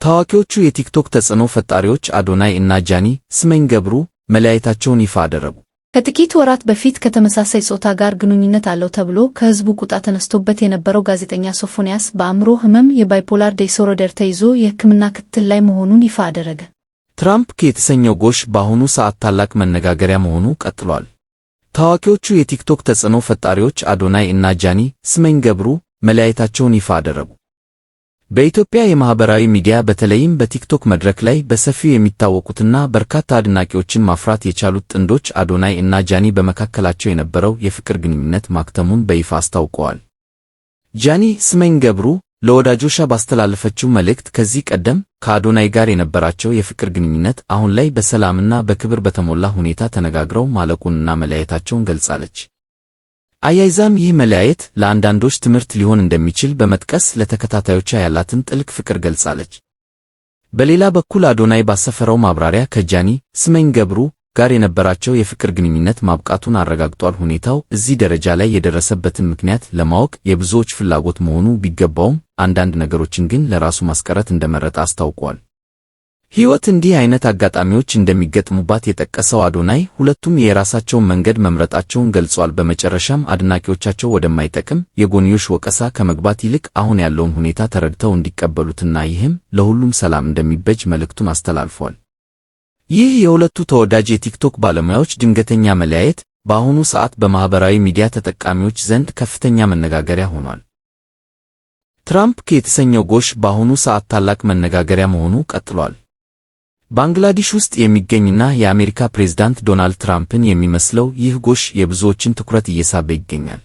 ታዋቂዎቹ የቲክቶክ ተጽዕኖ ፈጣሪዎች አዶናይ እና ጃኒ ስመኝ ገብሩ መለያየታቸውን ይፋ አደረጉ። ከጥቂት ወራት በፊት ከተመሳሳይ ጾታ ጋር ግንኙነት አለው ተብሎ ከህዝቡ ቁጣ ተነስቶበት የነበረው ጋዜጠኛ ሶፎንያስ በአእምሮ ህመም የባይፖላር ዲስኦርደር ተይዞ የሕክምና ክትትል ላይ መሆኑን ይፋ አደረገ። ትራምፕ የተሰኘው ጎሽ በአሁኑ ሰዓት ታላቅ መነጋገሪያ መሆኑ ቀጥሏል። ታዋቂዎቹ የቲክቶክ ተጽዕኖ ፈጣሪዎች አዶናይ እና ጃኒ ስመኝ ገብሩ መለያየታቸውን ይፋ አደረጉ። በኢትዮጵያ የማህበራዊ ሚዲያ በተለይም በቲክቶክ መድረክ ላይ በሰፊው የሚታወቁትና በርካታ አድናቂዎችን ማፍራት የቻሉት ጥንዶች አዶናይ እና ጃኒ በመካከላቸው የነበረው የፍቅር ግንኙነት ማክተሙን በይፋ አስታውቀዋል። ጃኒ ስመኝ ገብሩ ለወዳጆቿ ባስተላለፈችው መልእክት ከዚህ ቀደም ከአዶናይ ጋር የነበራቸው የፍቅር ግንኙነት አሁን ላይ በሰላምና በክብር በተሞላ ሁኔታ ተነጋግረው ማለቁንና መለያየታቸውን ገልጻለች። አያይዛም ይህ መለያየት ለአንዳንዶች ትምህርት ሊሆን እንደሚችል በመጥቀስ ለተከታታዮቿ ያላትን ጥልቅ ፍቅር ገልጻለች። በሌላ በኩል አዶናይ ባሰፈረው ማብራሪያ ከጃኒ ስመኝ ገብሩ ጋር የነበራቸው የፍቅር ግንኙነት ማብቃቱን አረጋግጧል። ሁኔታው እዚህ ደረጃ ላይ የደረሰበትን ምክንያት ለማወቅ የብዙዎች ፍላጎት መሆኑ ቢገባውም አንዳንድ ነገሮችን ግን ለራሱ ማስቀረት እንደመረጠ አስታውቋል። ሕይወት እንዲህ አይነት አጋጣሚዎች እንደሚገጥሙባት የጠቀሰው አዶናይ ሁለቱም የራሳቸውን መንገድ መምረጣቸውን ገልጿል። በመጨረሻም አድናቂዎቻቸው ወደማይጠቅም የጎንዮሽ ወቀሳ ከመግባት ይልቅ አሁን ያለውን ሁኔታ ተረድተው እንዲቀበሉትና ይህም ለሁሉም ሰላም እንደሚበጅ መልእክቱን አስተላልፏል። ይህ የሁለቱ ተወዳጅ የቲክቶክ ባለሙያዎች ድንገተኛ መለያየት በአሁኑ ሰዓት በማህበራዊ ሚዲያ ተጠቃሚዎች ዘንድ ከፍተኛ መነጋገሪያ ሆኗል። ትራምፕ የተሰኘው ጎሽ በአሁኑ ሰዓት ታላቅ መነጋገሪያ መሆኑ ቀጥሏል። ባንግላዴሽ ውስጥ የሚገኝና የአሜሪካ ፕሬዝዳንት ዶናልድ ትራምፕን የሚመስለው ይህ ጎሽ የብዙዎችን ትኩረት እየሳበ ይገኛል።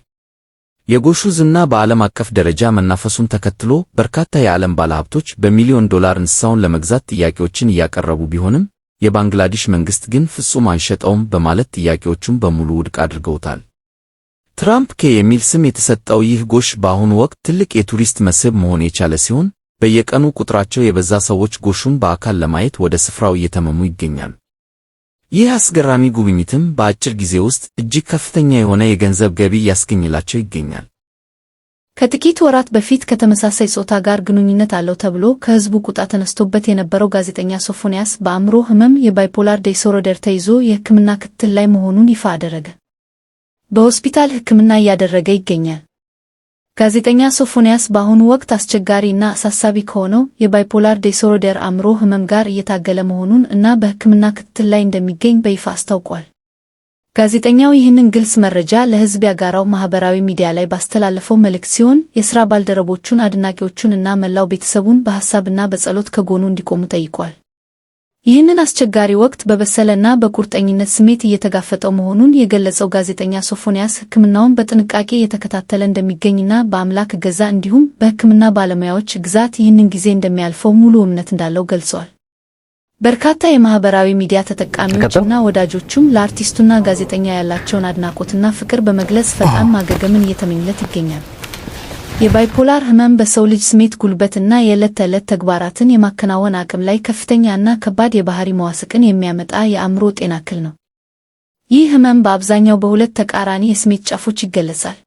የጎሹ ዝና በዓለም አቀፍ ደረጃ መናፈሱን ተከትሎ በርካታ የዓለም ባለሀብቶች በሚሊዮን ዶላር እንስሳውን ለመግዛት ጥያቄዎችን እያቀረቡ ቢሆንም የባንግላዴሽ መንግስት ግን ፍጹም አንሸጠውም በማለት ጥያቄዎቹን በሙሉ ውድቅ አድርገውታል። ትራምፕ የሚል ስም የተሰጠው ይህ ጎሽ በአሁኑ ወቅት ትልቅ የቱሪስት መስህብ መሆን የቻለ ሲሆን በየቀኑ ቁጥራቸው የበዛ ሰዎች ጎሹን በአካል ለማየት ወደ ስፍራው እየተመሙ ይገኛሉ። ይህ አስገራሚ ጉብኝትም በአጭር ጊዜ ውስጥ እጅግ ከፍተኛ የሆነ የገንዘብ ገቢ ያስገኝላቸው ይገኛል። ከጥቂት ወራት በፊት ከተመሳሳይ ጾታ ጋር ግንኙነት አለው ተብሎ ከህዝቡ ቁጣ ተነስቶበት የነበረው ጋዜጠኛ ሶፎንያስ በአእምሮ ህመም የባይፖላር ዲስኦርደር ተይዞ የሕክምና ክትትል ላይ መሆኑን ይፋ አደረገ። በሆስፒታል ሕክምና እያደረገ ይገኛል። ጋዜጠኛ ሶፎንያስ በአሁኑ ወቅት አስቸጋሪ እና አሳሳቢ ከሆነው የባይፖላር ዲስኦርደር አእምሮ ህመም ጋር እየታገለ መሆኑን እና በሕክምና ክትትል ላይ እንደሚገኝ በይፋ አስታውቋል። ጋዜጠኛው ይህንን ግልጽ መረጃ ለህዝብ ያጋራው ማህበራዊ ሚዲያ ላይ ባስተላለፈው መልእክት ሲሆን የሥራ ባልደረቦቹን፣ አድናቂዎቹን እና መላው ቤተሰቡን በሐሳብና በጸሎት ከጎኑ እንዲቆሙ ጠይቋል። ይህንን አስቸጋሪ ወቅት በበሰለና በቁርጠኝነት ስሜት እየተጋፈጠው መሆኑን የገለጸው ጋዜጠኛ ሶፎንያስ ሕክምናውን በጥንቃቄ እየተከታተለ እንደሚገኝና በአምላክ እገዛ እንዲሁም በሕክምና ባለሙያዎች ግዛት ይህንን ጊዜ እንደሚያልፈው ሙሉ እምነት እንዳለው ገልጿል። በርካታ የማህበራዊ ሚዲያ ተጠቃሚዎችና ወዳጆቹም ለአርቲስቱና ጋዜጠኛ ያላቸውን አድናቆትና ፍቅር በመግለጽ ፈጣን ማገገምን እየተመኙለት ይገኛሉ። የባይፖላር ህመም በሰው ልጅ ስሜት፣ ጉልበትና የዕለት ተዕለት ተግባራትን የማከናወን አቅም ላይ ከፍተኛና ከባድ የባህሪ መዋስቅን የሚያመጣ የአእምሮ ጤና እክል ነው። ይህ ህመም በአብዛኛው በሁለት ተቃራኒ የስሜት ጫፎች ይገለጻል።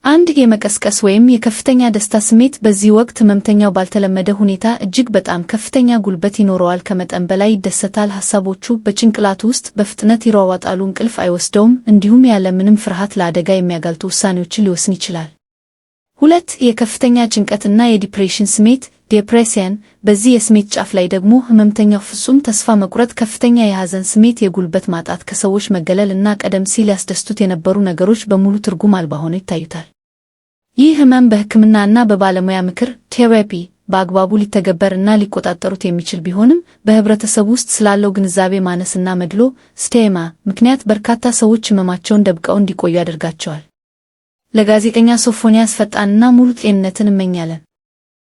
አንድ የመቀስቀስ ወይም የከፍተኛ ደስታ ስሜት። በዚህ ወቅት ህመምተኛው ባልተለመደ ሁኔታ እጅግ በጣም ከፍተኛ ጉልበት ይኖረዋል፣ ከመጠን በላይ ይደሰታል፣ ሐሳቦቹ በጭንቅላቱ ውስጥ በፍጥነት ይሯሯጣሉ፣ እንቅልፍ አይወስደውም፣ እንዲሁም ያለ ምንም ፍርሃት ለአደጋ የሚያጋልጡ ውሳኔዎችን ሊወስን ይችላል። 2 የከፍተኛ ጭንቀትና የዲፕሬሽን ስሜት ዲፕሬሽን። በዚህ የስሜት ጫፍ ላይ ደግሞ ህመምተኛው ፍጹም ተስፋ መቁረጥ፣ ከፍተኛ የሐዘን ስሜት፣ የጉልበት ማጣት፣ ከሰዎች መገለል እና ቀደም ሲል ያስደስቱት የነበሩ ነገሮች በሙሉ ትርጉም አልባ ሆነው ይታዩታል። ይህ ህመም በሕክምናና በባለሙያ ምክር ቴራፒ በአግባቡ ሊተገበርና ሊቆጣጠሩት የሚችል ቢሆንም በህብረተሰቡ ውስጥ ስላለው ግንዛቤ ማነስና መድሎ ስቴማ ምክንያት በርካታ ሰዎች ህመማቸውን ደብቀው እንዲቆዩ ያደርጋቸዋል። ለጋዜጠኛ ሶፎንያስ ፈጣንና ሙሉ ጤንነትን እመኛለን።